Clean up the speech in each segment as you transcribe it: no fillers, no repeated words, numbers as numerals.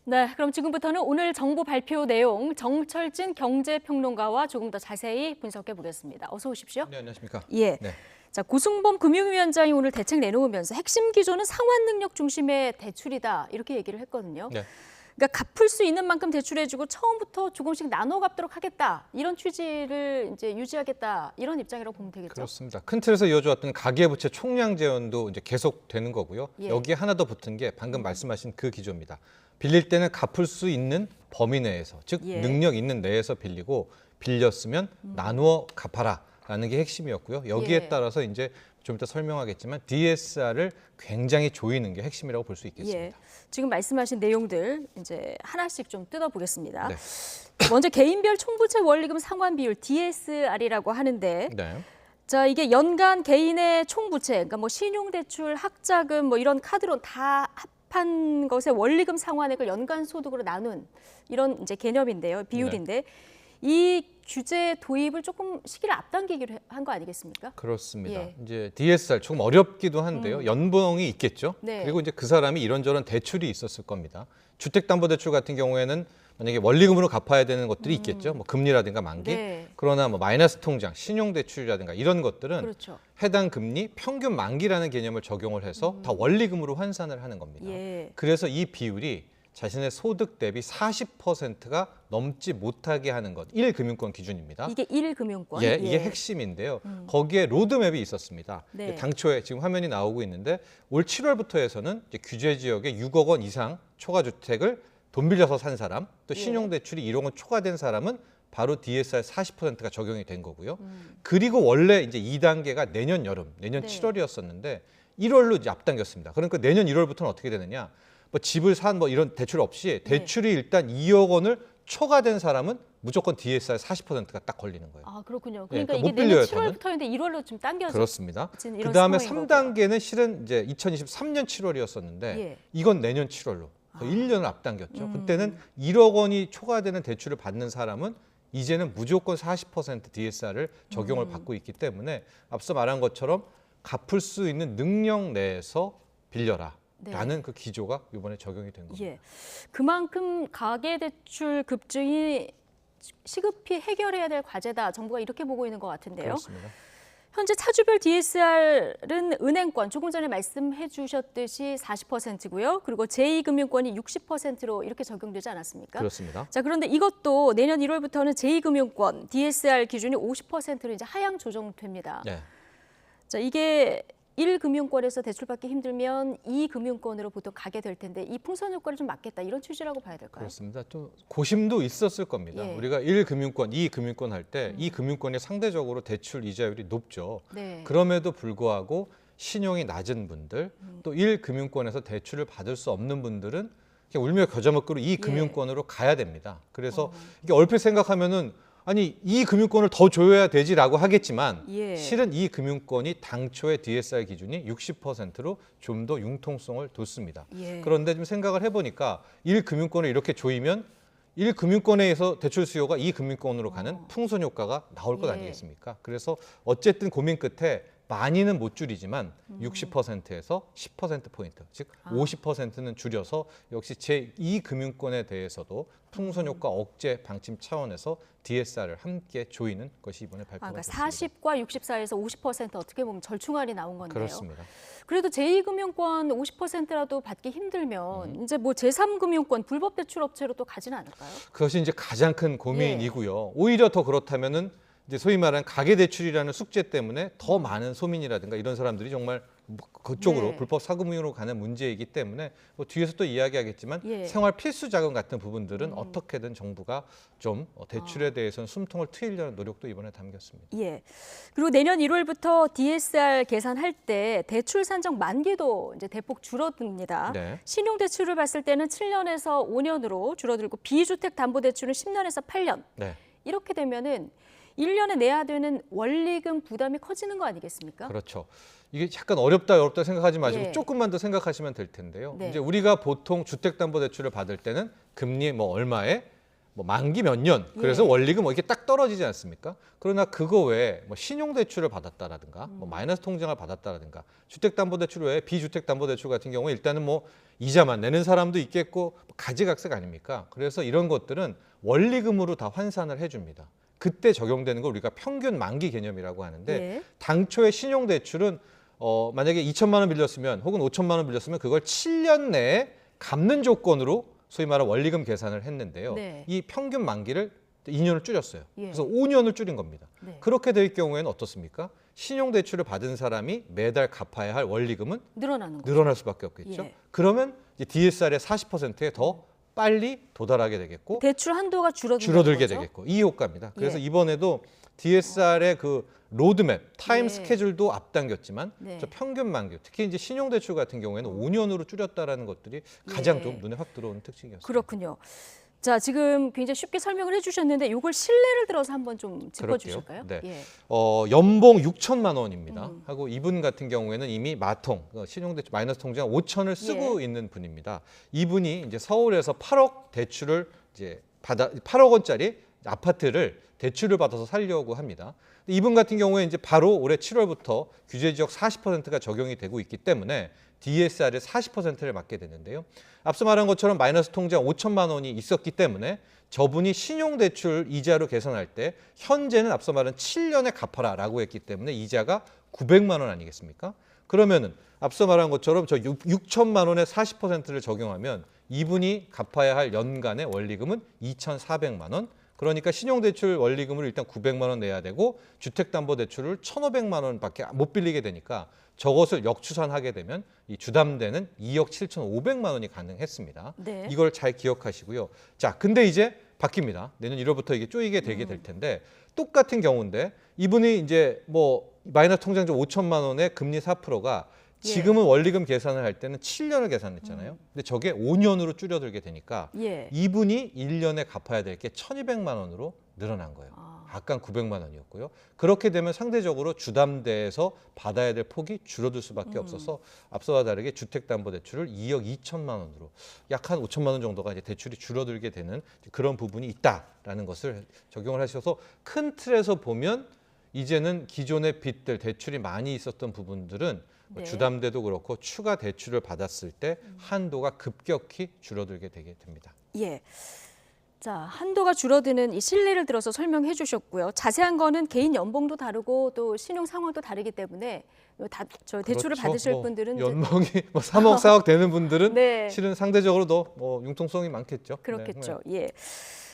네, 그럼 지금부터는 오늘 정부 발표 내용 정철진 경제평론가와 조금 더 자세히 분석해 보겠습니다. 어서 오십시오. 네, 안녕하십니까. 예. 네. 자, 고승범 금융위원장이 오늘 대책 내놓으면서 핵심 기조는 상환 능력 중심의 대출이다 이렇게 얘기를 했거든요. 네. 그러니까 갚을 수 있는 만큼 대출해주고 처음부터 조금씩 나눠 갚도록 하겠다 이런 취지를 이제 유지하겠다 이런 입장이라고 보면 되겠죠. 그렇습니다. 큰 틀에서 이어져왔던 가계부채 총량 제한도 이제 계속되는 거고요. 예. 여기에 하나 더 붙은 게 방금 말씀하신 그 기조입니다. 빌릴 때는 갚을 수 있는 범위 내에서, 즉 예. 능력 있는 내에서 빌리고 빌렸으면 나누어 갚아라라는 게 핵심이었고요. 여기에 예. 따라서 이제 좀 이따 설명하겠지만 DSR을 굉장히 조이는 게 핵심이라고 볼 수 있겠습니다. 예. 지금 말씀하신 내용들 이제 하나씩 좀 뜯어보겠습니다. 네. 먼저 개인별 총부채 원리금 상환 비율 DSR이라고 하는데 네. 자, 이게 연간 개인의 총부채, 그러니까 뭐 신용대출, 학자금 뭐 이런 카드론 다 합한 것의 원리금 상환액을 연간 소득으로 나눈 이런 이제 개념인데요, 비율인데 이 규제 도입을 조금 시기를 앞당기기로 한 거 아니겠습니까? 그렇습니다. 예. 이제 DSR 조금 어렵기도 한데요. 연봉이 있겠죠. 네. 그리고 이제 그 사람이 이런저런 대출이 있었을 겁니다. 주택담보대출 같은 경우에는 만약에 원리금으로 갚아야 되는 것들이 있겠죠. 뭐 금리라든가 만기. 네. 그러나 뭐 마이너스 통장, 신용대출이라든가 이런 것들은 그렇죠. 해당 금리 평균 만기라는 개념을 적용을 해서 다 원리금으로 환산을 하는 겁니다. 예. 그래서 이 비율이 자신의 소득 대비 40%가 넘지 못하게 하는 것, 1금융권 기준입니다. 이게 1금융권. 예, 이게 핵심인데요. 거기에 로드맵이 있었습니다. 네. 당초에 지금 화면이 나오고 있는데 올 7월부터 해서는 이제 규제 지역에 6억 원 이상 초과주택을 돈 빌려서 산 사람, 또 예. 신용대출이 1억 원 초과된 사람은 바로 DSR 40%가 적용이 된 거고요. 그리고 원래 이제 2단계가 내년 여름, 내년 네. 7월이었었는데 1월로 이제 앞당겼습니다. 그러니까 내년 1월부터는 어떻게 되느냐? 뭐 집을 산 뭐 이런 대출 없이 대출이 일단 2억 원을 초과된 사람은 무조건 DSR 40%가 딱 걸리는 거예요. 아, 그렇군요. 예, 그러니까 그러니까 이게 못 내년 빌려요, 7월부터인데 1월로 좀 당겨서 그렇습니다. 이런 그다음에 상황인 3단계는 실은 이제 2023년 7월이었었는데 예. 이건 내년 7월로 1년을 앞당겼죠. 그때는 1억 원이 초과되는 대출을 받는 사람은 이제는 무조건 40% DSR을 적용을 받고 있기 때문에 앞서 말한 것처럼 갚을 수 있는 능력 내에서 빌려라. 네. 라는 그 기조가 이번에 적용이 된 겁니다. 예. 그만큼 가계대출 급증이 시급히 해결해야 될 과제다. 정부가 이렇게 보고 있는 것 같은데요. 그렇습니다. 현재 차주별 DSR은 은행권, 조금 전에 말씀해 주셨듯이 40%고요. 그리고 제2금융권이 60%로 이렇게 적용되지 않았습니까? 그렇습니다. 자, 그런데 이것도 내년 1월부터는 제2금융권 DSR 기준이 50%로 이제 하향 조정됩니다. 네. 자, 이게 1금융권에서 대출받기 힘들면 2금융권으로 보통 가게 될 텐데 이 풍선 효과를 좀 막겠다 이런 취지라고 봐야 될까요? 그렇습니다. 또 고심도 있었을 겁니다. 예. 우리가 1금융권, 2금융권 할 때 이 금융권이 상대적으로 대출 이자율이 높죠. 네. 그럼에도 불구하고 신용이 낮은 분들, 또 1금융권에서 대출을 받을 수 없는 분들은 그냥 울며 겨자 먹기로 2금융권으로 가야 됩니다. 그래서 이게 얼핏 생각하면은 아니 이 금융권을 더 줘야 되지라고 하겠지만 예. 실은 이 금융권이 당초의 DSR 기준이 60%로 좀 더 융통성을 뒀습니다. 예. 그런데 좀 생각을 해보니까 1금융권을 이렇게 조이면 1금융권에서 대출 수요가 2금융권으로 가는 풍선 효과가 나올 것 예. 아니겠습니까? 그래서 어쨌든 고민 끝에 많이는 못 줄이지만 60%에서 10%포인트, 즉 50%는 줄여서 역시 제2금융권에 대해서도 풍선 효과 억제 방침 차원에서 DSR을 함께 조이는 것이 이번에 발표가 그러니까 됐습니다. 40과 60 사이에서 50% 어떻게 보면 절충안이 나온 건데요. 그렇습니다. 그래도 제2금융권 50%라도 받기 힘들면 이제 뭐 제3금융권 불법 대출 업체로 또 가지는 않을까요? 그것이 이제 가장 큰 고민이고요. 오히려 더 그렇다면은 이제 소위 말하는 가계대출이라는 숙제 때문에 더 많은 소민이라든가 이런 사람들이 정말 그쪽으로 네. 불법 사금융으로 가는 문제이기 때문에 뭐 뒤에서 또 이야기하겠지만 예. 생활 필수 자금 같은 부분들은 어떻게든 정부가 좀 대출에 대해서는 숨통을 트이려는 노력도 이번에 담겼습니다. 예. 그리고 내년 1월부터 DSR 계산할 때 대출 산정 만기도 이제 대폭 줄어듭니다. 네. 신용대출을 봤을 때는 7년에서 5년으로 줄어들고 비주택 담보대출은 10년에서 8년. 네. 이렇게 되면은 1년에 내야 되는 원리금 부담이 커지는 거 아니겠습니까? 그렇죠. 이게 약간 어렵다 생각하지 마시고 예. 조금만 더 생각하시면 될 텐데요. 네. 이제 우리가 보통 주택담보대출을 받을 때는 금리 뭐 얼마에 뭐 만기 몇 년, 그래서 예. 원리금 뭐 이렇게 딱 떨어지지 않습니까? 그러나 그거 외에 뭐 신용대출을 받았다라든가 뭐 마이너스 통장을 받았다라든가 주택담보대출 외에 비주택담보대출 같은 경우에 일단은 뭐 이자만 내는 사람도 있겠고 가지각색 아닙니까? 그래서 이런 것들은 원리금으로 다 환산을 해줍니다. 그때 적용되는 걸 우리가 평균 만기 개념이라고 하는데 예. 당초에 신용대출은 만약에 2천만 원 빌렸으면 혹은 5천만 원 빌렸으면 그걸 7년 내에 갚는 조건으로 소위 말하는 원리금 계산을 했는데요. 네. 이 평균 만기를 2년을 줄였어요. 예. 그래서 5년을 줄인 겁니다. 네. 그렇게 될 경우에는 어떻습니까? 신용대출을 받은 사람이 매달 갚아야 할 원리금은 늘어나는 거죠. 늘어날 수밖에 없겠죠. 예. 그러면 이제 DSR의 40%에 더 빨리 도달하게 되겠고 대출 한도가 줄어들게 거죠? 되겠고 이 효과입니다. 그래서 예. 이번에도 DSR의 그 로드맵, 타임 예. 스케줄도 앞당겼지만 네. 저 평균 만기, 특히 이제 신용대출 같은 경우에는 5년으로 줄였다라는 것들이 가장 예. 좀 눈에 확 들어오는 특징이었습니다. 그렇군요. 자, 지금 굉장히 쉽게 설명을 해주셨는데 이걸 실례를 들어서 한번 좀 짚어주실까요? 그럴게요. 네. 예. 연봉 6천만 원입니다. 하고 이분 같은 경우에는 이미 마통, 신용대출 마이너스 통장 5천을 쓰고 예. 있는 분입니다. 이분이 이제 서울에서 8억 대출을 이제 8억 원짜리 아파트를 대출을 받아서 살려고 합니다. 이분 같은 경우에 이제 바로 올해 7월부터 규제 지역 40%가 적용이 되고 있기 때문에 DSR의 40%를 맞게 되는데요. 앞서 말한 것처럼 마이너스 통장 5천만 원이 있었기 때문에 저분이 신용대출 이자로 계산할 때 현재는 앞서 말한 7년에 갚아라라고 했기 때문에 이자가 900만 원 아니겠습니까? 그러면은 앞서 말한 것처럼 저 6천만 원의 40%를 적용하면 이분이 갚아야 할 연간의 원리금은 2,400만 원. 그러니까 신용대출 원리금을 일단 900만 원 내야 되고 주택담보대출을 1,500만 원밖에 못 빌리게 되니까 저것을 역추산하게 되면 이 주담대는 2억 7,500만 원이 가능했습니다. 네. 이걸 잘 기억하시고요. 자, 근데 이제 바뀝니다. 내년 1월부터 이게 쪼이게 되게 될 텐데 똑같은 경우인데 이분이 이제 뭐 마이너스 통장적 5천만 원의 금리 4%가 지금은 원리금 계산을 할 때는 7년을 계산했잖아요. 근데 저게 5년으로 줄어들게 되니까 예. 이분이 1년에 갚아야 될 게 1,200만 원으로 늘어난 거예요. 아. 아까 900만 원이었고요. 그렇게 되면 상대적으로 주담대에서 받아야 될 폭이 줄어들 수밖에 없어서 앞서와 다르게 주택담보대출을 2억 2천만 원으로 약 한 5천만 원 정도가 이제 대출이 줄어들게 되는 그런 부분이 있다라는 것을 적용을 하셔서 큰 틀에서 보면 이제는 기존의 빚들 대출이 많이 있었던 부분들은 네. 주담대도 그렇고 추가 대출을 받았을 때 한도가 급격히 줄어들게 되게 됩니다. 예. 자, 한도가 줄어드는 이 실례를 들어서 설명해 주셨고요. 자세한 거는 개인 연봉도 다르고 또 신용 상황도 다르기 때문에 저 대출을 그렇죠. 받으실 뭐 분들은 이제 연봉이 뭐 3억, 4억 되는 분들은 네. 실은 상대적으로 더 융통성이 많겠죠. 그렇겠죠. 네. 예.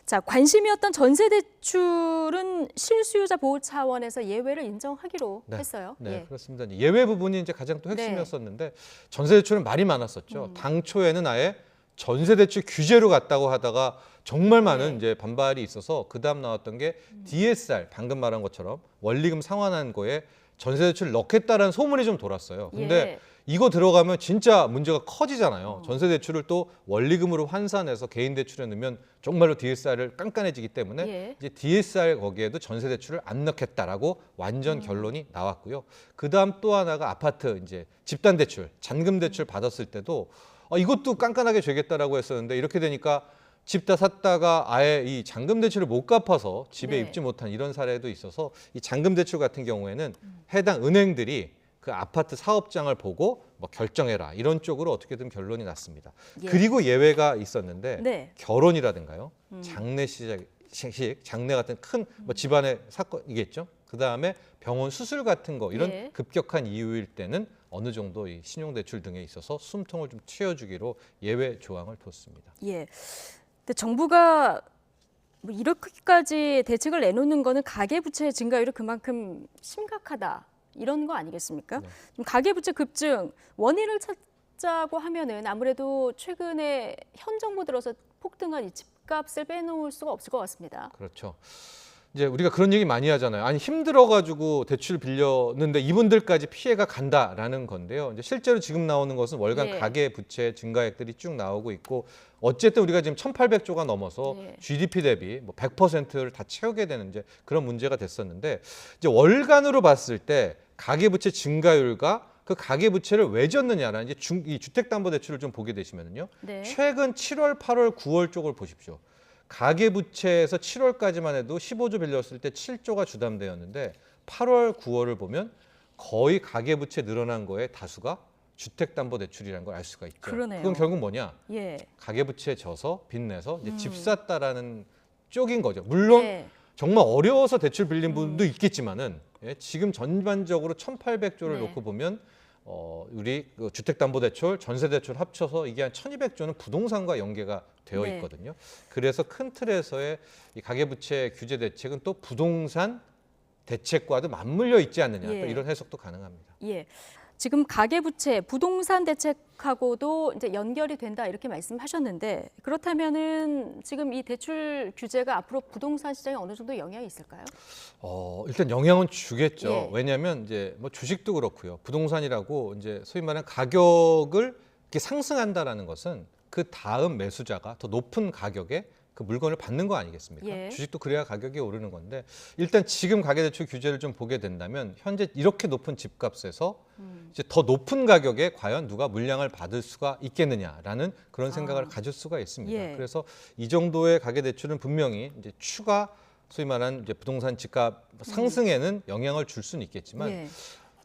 자, 관심이었던 전세 대출은 실수요자 보호 차원에서 예외를 인정하기로 네. 했어요. 네, 예. 그렇습니다. 예외 부분이 이제 가장 또 핵심이었었는데 전세 대출은 말이 많았었죠. 당초에는 아예 전세 대출 규제로 갔다고 하다가 정말 많은 네. 이제 반발이 있어서 그다음 나왔던 게 DSR 방금 말한 것처럼 원리금 상환한 거에 전세 대출을 넣겠다라는 소문이 좀 돌았어요. 근데 예. 이거 들어가면 진짜 문제가 커지잖아요. 전세 대출을 또 원리금으로 환산해서 개인 대출에 넣으면 정말로 DSR을 깐깐해지기 때문에 예. 이제 DSR 거기에도 전세 대출을 안 넣겠다라고 완전 결론이 나왔고요. 그다음 또 하나가 아파트 이제 집단 대출, 잔금 대출 받았을 때도 이것도 깐깐하게 줘야겠다라고 했었는데 이렇게 되니까 집 다 샀다가 아예 이 잔금 대출을 못 갚아서 집에 네. 입지 못한 이런 사례도 있어서 이 잔금 대출 같은 경우에는 해당 은행들이 그 아파트 사업장을 보고 뭐 결정해라 이런 쪽으로 어떻게든 결론이 났습니다. 예. 그리고 예외가 있었는데 네. 결혼이라든가요, 장례식, 장례 같은 큰 뭐 집안의 사건이겠죠. 그 다음에 병원 수술 같은 거 이런 예. 급격한 이유일 때는 어느 정도 이 신용대출 등에 있어서 숨통을 좀 틔워주기로 예외 조항을 뒀습니다. 예. 근데 정부가 뭐 이렇게까지 대책을 내놓는 거는 가계부채 증가율이 그만큼 심각하다 이런 거 아니겠습니까? 네. 좀 가계부채 급증 원인을 찾자고 하면은 아무래도 최근에 현 정부 들어서 폭등한 이 집값을 빼놓을 수가 없을 것 같습니다. 그렇죠. 이제 우리가 그런 얘기 많이 하잖아요. 아니 힘들어가지고 대출 빌렸는데 이분들까지 피해가 간다라는 건데요. 이제 실제로 지금 나오는 것은 월간 예. 가계 부채 증가액들이 쭉 나오고 있고 어쨌든 우리가 지금 1,800조가 넘어서 예. GDP 대비 뭐 100%를 다 채우게 되는 이제 그런 문제가 됐었는데 이제 월간으로 봤을 때 가계 부채 증가율과 그 가계 부채를 왜 졌느냐라는 이제 이 주택담보대출을 좀 보게 되시면요. 네. 최근 7월, 8월, 9월 쪽을 보십시오. 가계부채에서 7월까지만 해도 15조 빌렸을 때 7조가 주담대였는데 8월, 9월을 보면 거의 가계부채 늘어난 거에 다수가 주택담보대출이라는 걸 알 수가 있죠. 그러네요. 그건 결국 뭐냐? 예. 가계부채 져서 빚내서 이제 집 샀다라는 쪽인 거죠. 물론 예. 정말 어려워서 대출 빌린 분도 있겠지만은 지금 전반적으로 1,800조를 네. 놓고 보면 우리 그 주택담보대출, 전세대출 합쳐서 이게 한 1,200조는 부동산과 연계가 되어 네. 있거든요. 그래서 큰 틀에서의 이 가계부채 규제 대책은 또 부동산 대책과도 맞물려 있지 않느냐, 예. 또 이런 해석도 가능합니다. 예. 지금 가계부채, 부동산 대책하고도 이제 연결이 된다 이렇게 말씀하셨는데 그렇다면은 지금 이 대출 규제가 앞으로 부동산 시장에 어느 정도 영향이 있을까요? 일단 영향은 주겠죠. 예. 왜냐하면 이제 뭐 주식도 그렇고요. 부동산이라고 이제 소위 말하는 가격을 이렇게 상승한다라는 것은 그 다음 매수자가 더 높은 가격에 그 물건을 받는 거 아니겠습니까? 예. 주식도 그래야 가격이 오르는 건데 일단 지금 가계대출 규제를 좀 보게 된다면 현재 이렇게 높은 집값에서 이제 더 높은 가격에 과연 누가 물량을 받을 수가 있겠느냐라는 그런 생각을 가질 수가 있습니다. 예. 그래서 이 정도의 가계대출은 분명히 이제 추가 소위 말하는 이제 부동산 집값 상승에는 영향을 줄 수는 있겠지만 예.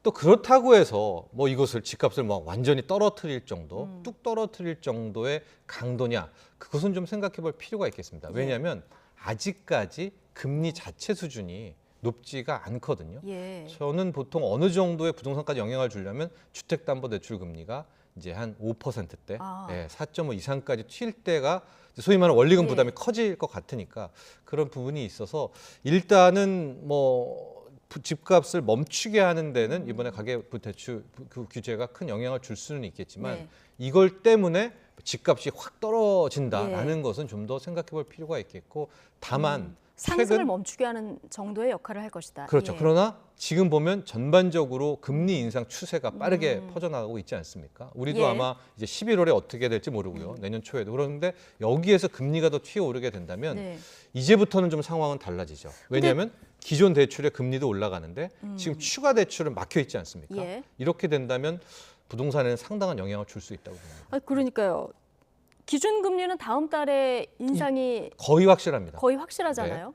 또 그렇다고 해서 뭐 이것을 집값을 막 완전히 떨어뜨릴 정도, 뚝 떨어뜨릴 정도의 강도냐, 그것은 좀 생각해 볼 필요가 있겠습니다. 왜냐하면 아직까지 금리 자체 수준이 높지가 않거든요. 예. 저는 보통 어느 정도의 부동산까지 영향을 주려면 주택담보대출 금리가 이제 한 5%대, 아. 4.5 이상까지 튈 때가 소위 말하는 원리금 예. 부담이 커질 것 같으니까 그런 부분이 있어서 일단은 뭐 집값을 멈추게 하는 데는 이번에 가계부대출 그 규제가 큰 영향을 줄 수는 있겠지만 네. 이걸 때문에 집값이 확 떨어진다라는 예. 것은 좀 더 생각해 볼 필요가 있겠고 다만 상승을 최근 멈추게 하는 정도의 역할을 할 것이다. 그렇죠. 예. 그러나 지금 보면 전반적으로 금리 인상 추세가 빠르게 퍼져나가고 있지 않습니까? 우리도 예. 아마 이제 11월에 어떻게 될지 모르고요. 내년 초에도. 그런데 여기에서 금리가 더 튀어오르게 된다면 네. 이제부터는 좀 상황은 달라지죠. 왜냐하면 기존 대출의 금리도 올라가는데 지금 추가 대출은 막혀 있지 않습니까? 예. 이렇게 된다면 부동산에는 상당한 영향을 줄 수 있다고 봅니다. 아, 그러니까요. 기준금리는 다음 달에 인상이 거의 확실합니다. 거의 확실하잖아요.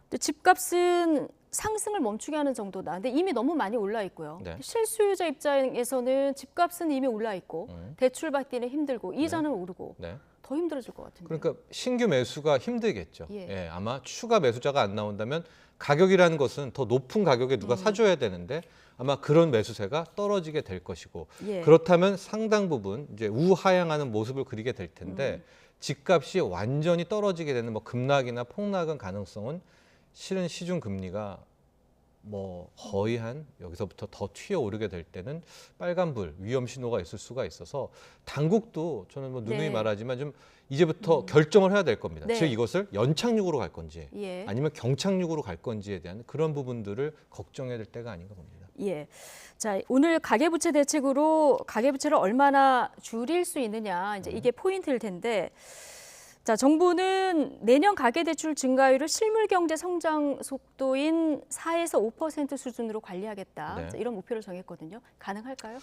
근데 집값은 상승을 멈추게 하는 정도다. 근데 이미 너무 많이 올라 있고요. 네. 실수요자 입장에서는 집값은 이미 올라 있고 대출 받기는 힘들고 이자는 오르고 네. 더 힘들어질 것 같은데. 그러니까 신규 매수가 힘들겠죠. 예. 예, 아마 추가 매수자가 안 나온다면 가격이라는 것은 더 높은 가격에 누가 사줘야 되는데 아마 그런 매수세가 떨어지게 될 것이고 예. 그렇다면 상당 부분 이제 우하향하는 모습을 그리게 될 텐데 집값이 완전히 떨어지게 되는 뭐 급락이나 폭락은 가능성은 실은 시중 금리가 뭐 거의 한 여기서부터 더 튀어 오르게 될 때는 빨간불 위험 신호가 있을 수가 있어서 당국도 저는 뭐 누누이 네. 말하지만 좀 이제부터 결정을 해야 될 겁니다. 네. 즉 이것을 연착륙으로 갈 건지 예. 아니면 경착륙으로 갈 건지에 대한 그런 부분들을 걱정해야 될 때가 아닌가 봅니다. 예. 자, 오늘 가계부채 대책으로 가계부채를 얼마나 줄일 수 있느냐 이제 이게 포인트일 텐데. 자, 정부는 내년 가계대출 증가율을 실물 경제 성장 속도인 4에서 5% 수준으로 관리하겠다. 네. 자, 이런 목표를 정했거든요. 가능할까요?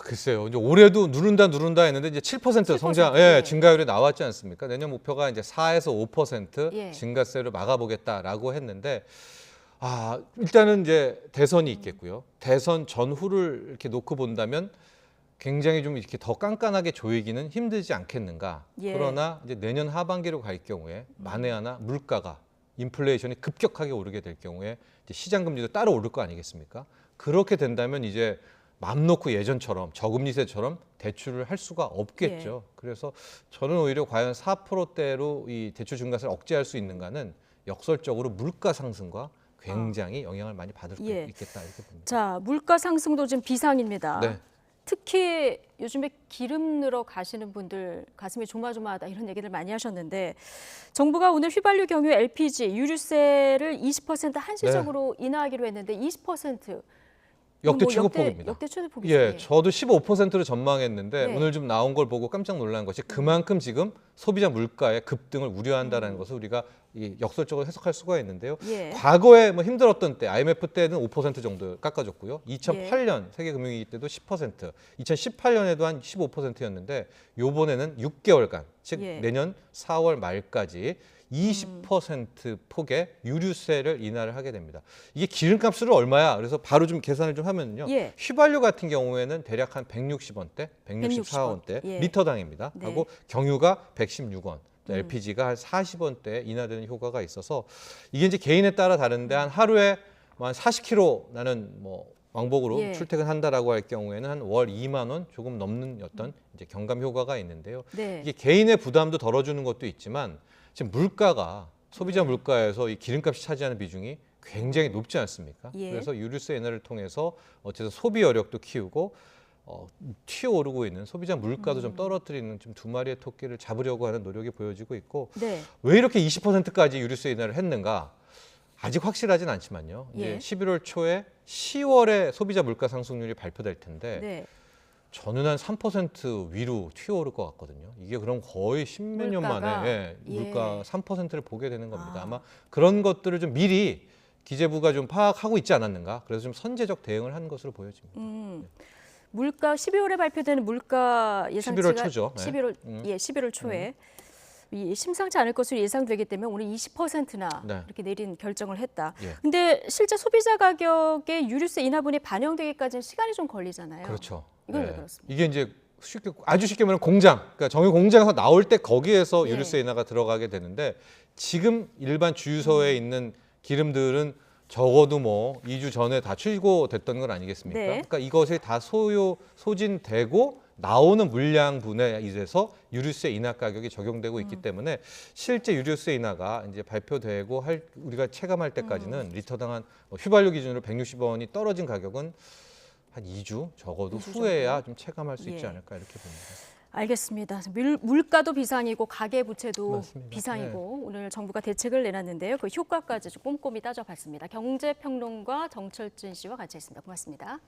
글쎄요. 이제 올해도 누른다 했는데 이제 7% 성장, 7%, 예, 예. 증가율이 나왔지 않습니까? 내년 목표가 이제 4에서 5% 예. 증가세를 막아보겠다라고 했는데 일단은 이제 대선이 있겠고요. 대선 전후를 이렇게 놓고 본다면 굉장히 좀 이렇게 더 깐깐하게 조이기는 힘들지 않겠는가. 예. 그러나 이제 내년 하반기로 갈 경우에 만에 하나 물가가 인플레이션이 급격하게 오르게 될 경우에 이제 시장 금리도 따로 오를 거 아니겠습니까? 그렇게 된다면 이제 맘 놓고 예전처럼 저금리세처럼 대출을 할 수가 없겠죠. 그래서 저는 오히려 과연 4%대로 이 대출 증가세를 억제할 수 있는가는 역설적으로 물가 상승과 굉장히 영향을 많이 받을 수 예. 있겠다 이렇게 봅니다. 자, 물가 상승도 지금 비상입니다. 네. 특히 요즘에 기름 넣으러 가시는 분들 가슴이 조마조마하다 이런 얘기를 많이 하셨는데 정부가 오늘 휘발유 경유 LPG 유류세를 20% 한시적으로 인하하기로 했는데 20% 역대 뭐 최고폭입니다. 역대 최고폭이죠. 예, 저도 15%를 전망했는데 네. 오늘 좀 나온 걸 보고 깜짝 놀란 것이 그만큼 지금 소비자 물가의 급등을 우려한다는 것을 우리가 이 역설적으로 해석할 수가 있는데요. 예. 과거에 뭐 힘들었던 때 IMF 때는 5% 정도 깎아줬고요. 2008년 세계 금융위기 때도 10%, 2018년에도 한 15%였는데 요번에는 6개월간, 즉 예. 내년 4월 말까지 20% 폭의 유류세를 인하를 하게 됩니다. 이게 기름값으로 얼마야? 그래서 바로 좀 계산을 좀 하면요. 예. 휘발유 같은 경우에는 대략 한 160원대, 164원대 예. 리터당입니다. 네. 하고 경유가 116원. 음. LPG가 한 40원대 인하되는 효과가 있어서 이게 이제 개인에 따라 다른데 한 하루에 한 40km 나는 뭐 왕복으로 예. 출퇴근한다라고 할 경우에는 한 월 2만 원 조금 넘는 어떤 이제 경감 효과가 있는데요. 네. 이게 개인의 부담도 덜어주는 것도 있지만 지금 물가가 소비자 물가에서 이 기름값이 차지하는 비중이 굉장히 높지 않습니까? 예. 그래서 유류세 인하를 통해서 어쨌든 소비 여력도 키우고 튀어오르고 있는 소비자 물가도 좀 떨어뜨리는 좀 두 마리의 토끼를 잡으려고 하는 노력이 보여지고 있고 네. 왜 이렇게 20%까지 유류세 인하를 했는가? 아직 확실하진 않지만요. 이제 예. 11월 초에 10월에 소비자 물가 상승률이 발표될 텐데 네. 저는 한 3% 위로 튀어오를 것 같거든요. 이게 그럼 거의 십몇 년 물가가? 만에 예. 물가 3%를 보게 되는 겁니다. 아. 아마 그런 것들을 좀 미리 기재부가 좀 파악하고 있지 않았는가? 그래서 좀 선제적 대응을 한 것으로 보여집니다. 물가 12월에 발표되는 물가 예상치가 11월 초죠. 네. 11월 예, 11월 초에 이 심상치 않을 것으로 예상되기 때문에 오늘 20%나 네. 이렇게 내린 결정을 했다. 예. 근데 실제 소비자 가격에 유류세 인하분이 반영되기까지는 시간이 좀 걸리잖아요. 그렇죠. 이건 왜 그렇습니까? 이게 이제 아주 쉽게 말하면 공장, 그러니까 정유 공장에서 나올 때 거기에서 예. 유류세 인하가 들어가게 되는데 지금 일반 주유소에 있는 기름들은 적어도 뭐 2주 전에 다 출고됐던 건 아니겠습니까? 네. 그러니까 이것이 다 소진되고 나오는 물량분에 의해서 유류세 인하 가격이 적용되고 있기 때문에 실제 유류세 인하가 이제 발표되고 우리가 체감할 때까지는 리터당 한 휘발유 기준으로 160원이 떨어진 가격은 한 2주 적어도 2주 후에야 좀 체감할 수 있지 예. 않을까 이렇게 봅니다. 알겠습니다. 물가도 비상이고 가계 부채도 맞습니다. 비상이고 오늘 정부가 대책을 내놨는데요. 그 효과까지 좀 꼼꼼히 따져봤습니다. 경제평론가 정철진 씨와 같이 했습니다. 고맙습니다.